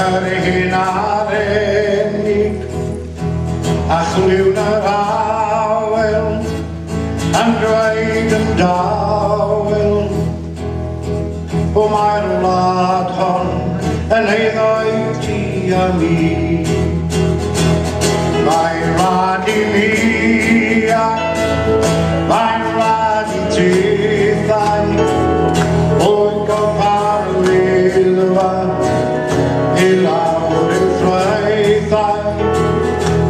yr hyn ar enig a chliwn yr awel yn dweud yn dawel o mae'r wlad hon yn eiddoi ti a mi. Mae'n rhad i mi ac mae'n rhad i ti ddau o'i gofarwydd i lawr i'w ffraethau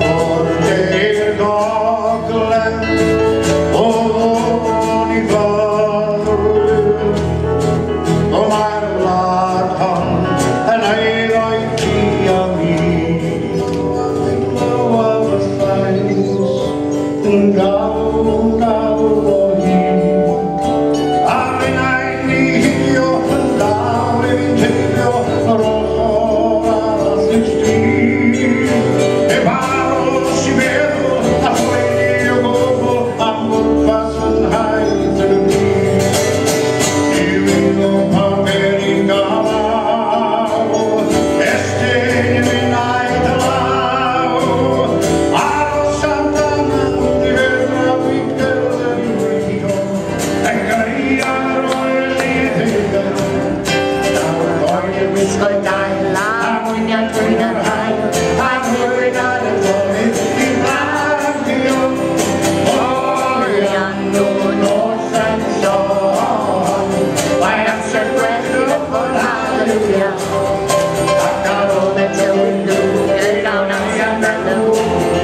o'r de'r gogledd o ddôn i fynwyr o mae'r wlad hon yn eiddoi ti a mi. Yn gawn o hyn a fy'n ein ni hynio yn dal i'n teimio yr ochr arall i'r stryd ef aros i meddwl a chweini o gwbl am wrpas yn haith yn y byd i fynd o paper i galaw estyn i fynd a'i dylaw aros amdana Wisgo dau law, wyniad drwy'n yr hael, a mwyn ar y ddoedd i'n radio. Orian nhw'n oes yn llon, mae'n amser gwellw o'r hallelujah. Ac ar ôl y tywydd nhw, gyda'r gawn amser nhw,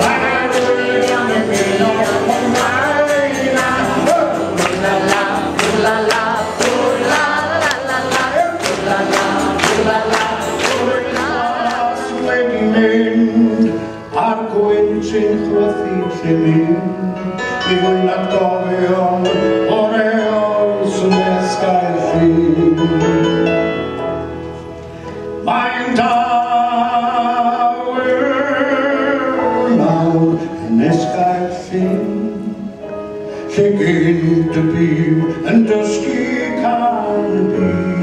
mae'n wylio'n y ddyn o'n maela. La la, la la, la la la la, la la. Wedi mynd ar gwyn sy'n chwythu lle mynd i fwyn at gofion o'r eol sy'n esgair ffyn. Mae'n dawel nawr yn esgair ffyn lle gynt y byw yn dysgu can y byw.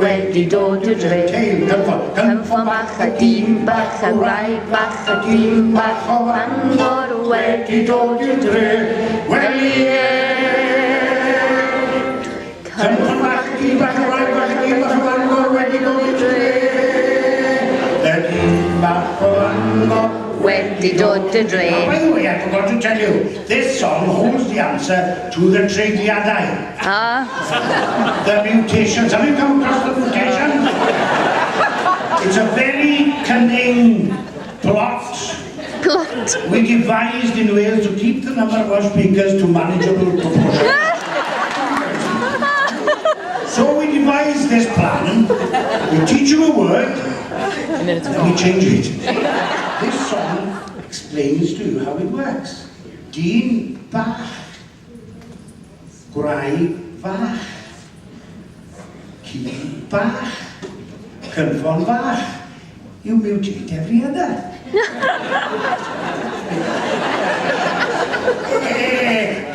Wedi dod y dre Cynffon bach a dyn bach a wraig bach a dyn bach o Bangor wedi dod y dre Wel ie Cynffon bach a dyn bach a wraig bach a dyn bach o Bangor wedi dod y dre Y dyn bach o Bangor wedi dod y dre. By the way, I forgot to tell you, this song holds the answer to the Casgliadau. The mutations. Have you come across the mutation? It's a very cunning plot. We devised in Wales to keep the number of our speakers to manageable proportion. So we devised this plan. We teach you a word, and we change it. This song explains to you how it works. Dyn bach, gwraig fach, ci bach, cynffon fach. You mutate every other.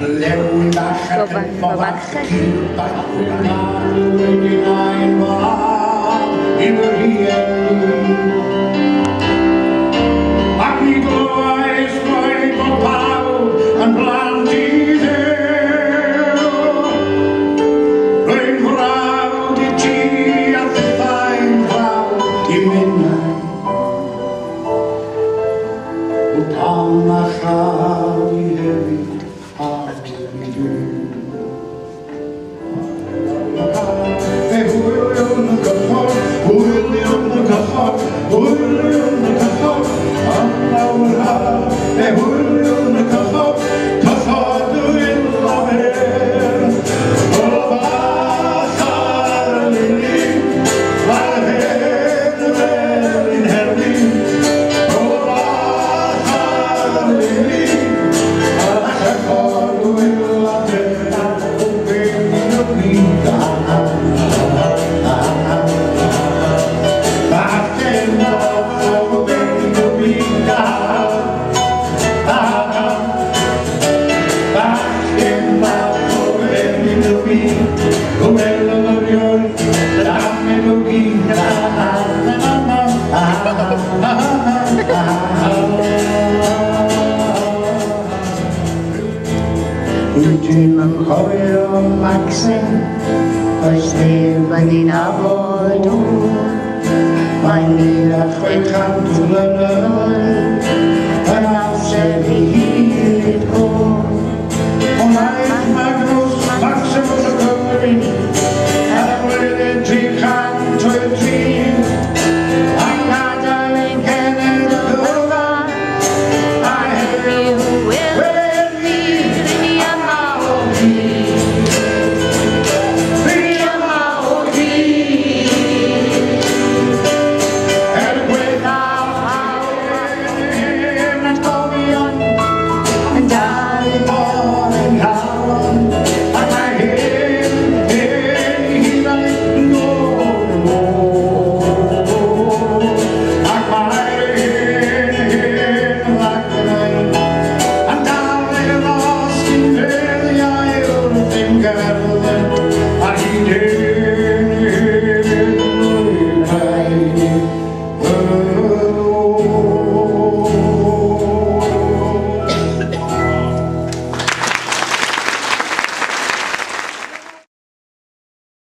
Blewn bach a cynffon bach, ci bach, wedi nain fach, i fy rhieni. Ac mi glywais rhoi bod pawb yn blant i ddew. Rwy'n frawd i ti a pethau'n frawd i minnau. O pan a llaw i hefyd a i ddew. fi, gweld yn yr ioedd, y damed o gyd. Dwi'n yn cofio Maxen, oes neb yn un abod o. Mae'n 1600 flynedd, yn amser